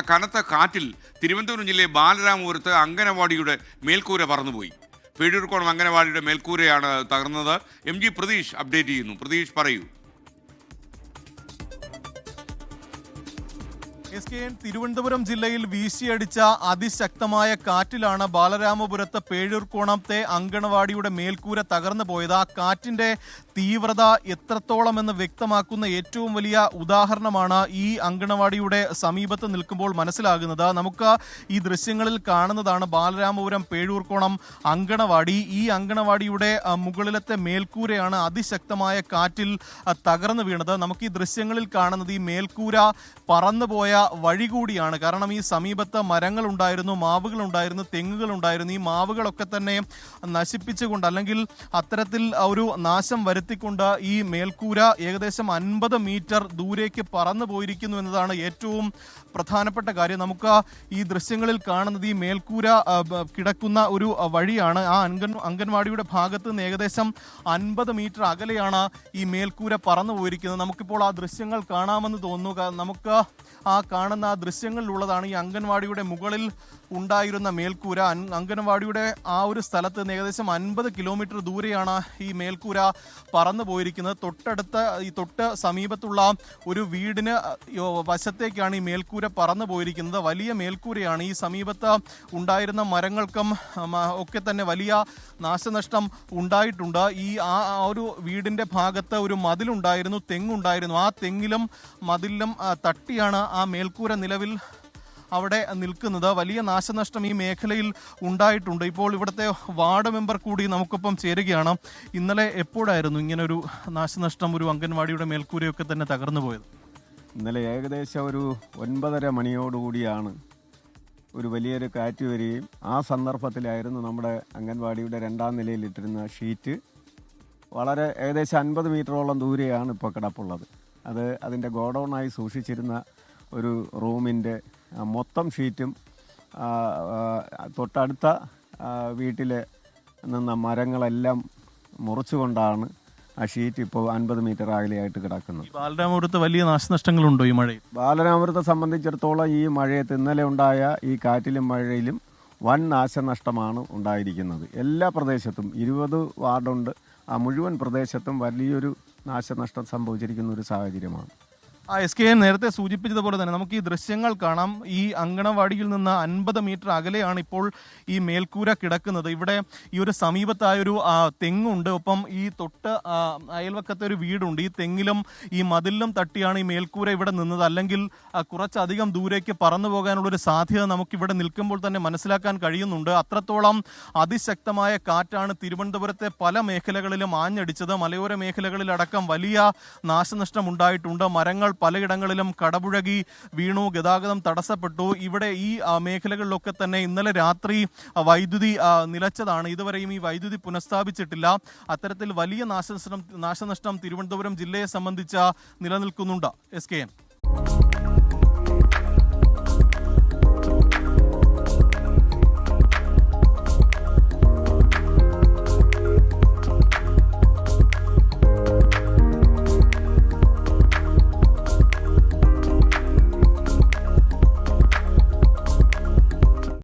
കനത്ത കാറ്റിൽ തിരുവനന്തപുരം ജില്ലയിലെ ബാലരാമപുരത്ത് അംഗനവാടിയുടെ മേൽക്കൂര പറന്നുപോയി. പേഴൂർക്കോണം അംഗനവാടിയുടെ മേൽക്കൂരയാണ് തകർന്നത്. MG പ്രതീഷ് അപ്ഡേറ്റ് ചെയ്യുന്നു. പ്രതീഷ്, പറയൂ. തിരുവനന്തപുരം ജില്ലയിൽ വീശിയടിച്ച അതിശക്തമായ കാറ്റിലാണ് ബാലരാമപുരത്ത് പേഴൂർക്കോണത്തെ അങ്കണവാടിയുടെ മേൽക്കൂര തകർന്നു പോയത്. ആ കാറ്റിന്റെ തീവ്രത എത്രത്തോളം എന്ന് വ്യക്തമാക്കുന്ന ഏറ്റവും വലിയ ഉദാഹരണമാണ് ഈ അങ്കണവാടിയുടെ സമീപത്ത് നിൽക്കുമ്പോൾ മനസ്സിലാകുന്നത്. നമുക്ക് ഈ ദൃശ്യങ്ങളിൽ കാണുന്നതാണ് ബാലരാമപുരം പേഴൂർക്കോണം അങ്കണവാടി. ഈ അങ്കണവാടിയുടെ മുകളിലത്തെ മേൽക്കൂരയാണ് അതിശക്തമായ കാറ്റിൽ തകർന്നു വീണത്. നമുക്ക് ഈ ദൃശ്യങ്ങളിൽ കാണുന്നത് ഈ മേൽക്കൂര പറന്നുപോയ വഴി കൂടിയാണ്. കാരണം ഈ സമീപത്ത് മരങ്ങളുണ്ടായിരുന്നു, മാവുകളുണ്ടായിരുന്നു, തെങ്ങുകളുണ്ടായിരുന്നു. ഈ മാവുകളൊക്കെ തന്നെ നശിപ്പിച്ചുകൊണ്ട് അല്ലെങ്കിൽ അത്തരത്തിൽ ഒരു നാശം വരുത്തിക്കൊണ്ട് ഈ മേൽക്കൂര ഏകദേശം 50 മീറ്റർ ദൂരേക്ക് പറന്നു പോയിരിക്കുന്നു എന്നതാണ് ഏറ്റവും പ്രധാനപ്പെട്ട കാര്യം. നമുക്ക് ഈ ദൃശ്യങ്ങളിൽ കാണുന്നത് ഈ മേൽക്കൂര കിടക്കുന്ന ഒരു വഴിയാണ്. ആ അംഗൻവാടിയുടെ ഭാഗത്ത് നിന്ന് ഏകദേശം 50 മീറ്റർ അകലെയാണ് ഈ മേൽക്കൂര പറന്നു പോയിരിക്കുന്നത്. നമുക്കിപ്പോൾ ആ ദൃശ്യങ്ങൾ കാണാമെന്ന് തോന്നുന്നു. നമുക്ക് ആ കാണുന്ന ആ ദൃശ്യങ്ങളിലുള്ളതാണ് ഈ അംഗൻവാടിയുടെ മുകളിൽ ഉണ്ടായിരുന്ന മേൽക്കൂര. അംഗൻവാടിയുടെ ആ ഒരു സ്ഥലത്ത് നിന്ന് ഏകദേശം 50 കിലോമീറ്റർ ദൂരെയാണ് ഈ മേൽക്കൂര പറന്നു പോയിരിക്കുന്നത്. തൊട്ട് സമീപത്തുള്ള ഒരു വീടിന് വശത്തേക്കാണ് ഈ മേൽക്കൂര പറന്നു പോയിരിക്കുന്നത്. വലിയ മേൽക്കൂരയാണ്. ഈ സമീപത്ത് ഉണ്ടായിരുന്ന മരങ്ങൾക്കും ഒക്കെ തന്നെ വലിയ നാശനഷ്ടം ഉണ്ടായിട്ടുണ്ട്. ആ ഒരു വീടിൻ്റെ ഭാഗത്ത് ഒരു മതിലുണ്ടായിരുന്നു, തെങ്ങുണ്ടായിരുന്നു. ആ തെങ്ങിലും മതിലിലും തട്ടിയാണ് ആ മേൽക്കൂര നിലവിൽ അവിടെ നിൽക്കുന്നത്. വലിയ നാശനഷ്ടം ഈ മേഖലയിൽ ഉണ്ടായിട്ടുണ്ട്. ഇപ്പോൾ ഇവിടുത്തെ വാർഡ് മെമ്പർ കൂടി നമുക്കൊപ്പം ചേരുകയാണ്. ഇന്നലെ എപ്പോഴായിരുന്നു ഇങ്ങനൊരു നാശനഷ്ടം, ഒരു അംഗൻവാടിയുടെ മേൽക്കൂരയൊക്കെ തന്നെ തകർന്നു പോയത്? ഇന്നലെ ഏകദേശം ഒരു 9:30 മണിയോടുകൂടിയാണ് ഒരു വലിയൊരു കാറ്റ് വരികയും ആ സന്ദർഭത്തിലായിരുന്നു നമ്മുടെ അംഗൻവാടിയുടെ 2ാം നിലയിലിട്ടിരുന്ന ഷീറ്റ് വളരെ ഏകദേശം 50 മീറ്ററോളം ദൂരെയാണ് ഇപ്പോൾ കിടപ്പുള്ളത്. അതിൻ്റെ ഗോഡൗണായി സൂക്ഷിച്ചിരുന്ന ഒരു റൂമിൻ്റെ മൊത്തം ഷീറ്റും തൊട്ടടുത്ത വീട്ടിൽ നിന്ന മരങ്ങളെല്ലാം മുറിച്ചുകൊണ്ടാണ് ആ ഷീറ്റ് ഇപ്പോൾ 50 മീറ്റർ അകലെയായിട്ട് കിടക്കുന്നത്. ബാലരാമപുരത്ത് വലിയ നാശനഷ്ടങ്ങളുണ്ടോ ഈ മഴയിൽ? ബാലരാമപുരത്തെ സംബന്ധിച്ചിടത്തോളം ഈ മഴയത്ത് ഇന്നലെ ഉണ്ടായ ഈ കാറ്റിലും മഴയിലും വൻ നാശനഷ്ടമാണ് ഉണ്ടായിരിക്കുന്നത്. എല്ലാ പ്രദേശത്തും 20 വാർഡുണ്ട്. ആ മുഴുവൻ പ്രദേശത്തും വലിയൊരു നാശനഷ്ടം സംഭവിച്ചിരിക്കുന്ന ഒരു സാഹചര്യമാണ്. SK നേരത്തെ സൂചിപ്പിച്ചതുപോലെ തന്നെ നമുക്ക് ഈ ദൃശ്യങ്ങൾ കാണാം. ഈ അങ്കണവാടിയിൽ നിന്ന് 50 മീറ്റർ അകലെയാണ് ഇപ്പോൾ ഈ മേൽക്കൂര കിടക്കുന്നത്. ഇവിടെ ഈ ഒരു സമീപത്തായൊരു തെങ്ങുണ്ട്, ഒപ്പം ഈ തൊട്ട് അയൽവക്കത്തെ ഒരു വീടുണ്ട്. ഈ തെങ്ങിലും ഈ മതിലിലും തട്ടിയാണ് ഈ മേൽക്കൂര ഇവിടെ നിന്നത്. അല്ലെങ്കിൽ കുറച്ചധികം ദൂരേക്ക് പറന്നു പോകാനുള്ളൊരു സാധ്യത നമുക്കിവിടെ നിൽക്കുമ്പോൾ തന്നെ മനസ്സിലാക്കാൻ കഴിയുന്നുണ്ട്. അത്രത്തോളം അതിശക്തമായ കാറ്റാണ് തിരുവനന്തപുരത്തെ പല മേഖലകളിലും ആഞ്ഞടിച്ചത്. മലയോര മേഖലകളിലടക്കം വലിയ നാശനഷ്ടം ഉണ്ടായിട്ടുണ്ട്. മരങ്ങൾ പലയിടങ്ങളിലും കടപുഴകി വീണു, ഗതാഗതം തടസ്സപ്പെട്ടു. ഇവിടെ ഈ മേഖലകളിലൊക്കെ തന്നെ ഇന്നലെ രാത്രി വൈദ്യുതി നിലച്ചതാണ്. ഇതുവരെയും ഈ വൈദ്യുതി പുനഃസ്ഥാപിച്ചിട്ടില്ല. അത്തരത്തിൽ വലിയ നാശനഷ്ടം തിരുവനന്തപുരം ജില്ലയെ സംബന്ധിച്ച് നിലനിൽക്കുന്നുണ്ട്. SK.